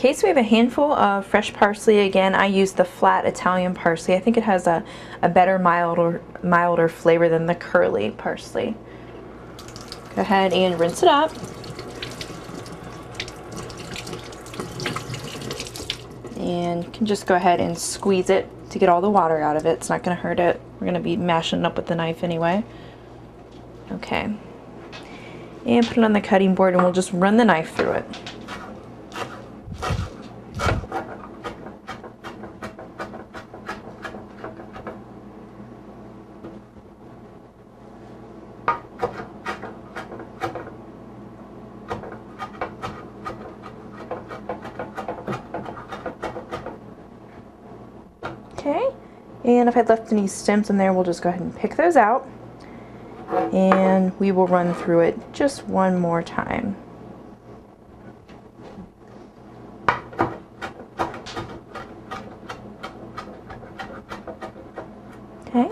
Okay, so we have a handful of fresh parsley. Again, I use the flat Italian parsley. I think it has a better milder flavor than the curly parsley. Go ahead and rinse it up. And you can just go ahead and squeeze it to get all the water out of it. It's not going to hurt it. We're going to be mashing it up with the knife anyway. Okay. And put it on the cutting board and we'll just run the knife through it. Okay, and if I left any stems in there, we'll just go ahead and pick those out. And we will run through it just one more time. Okay,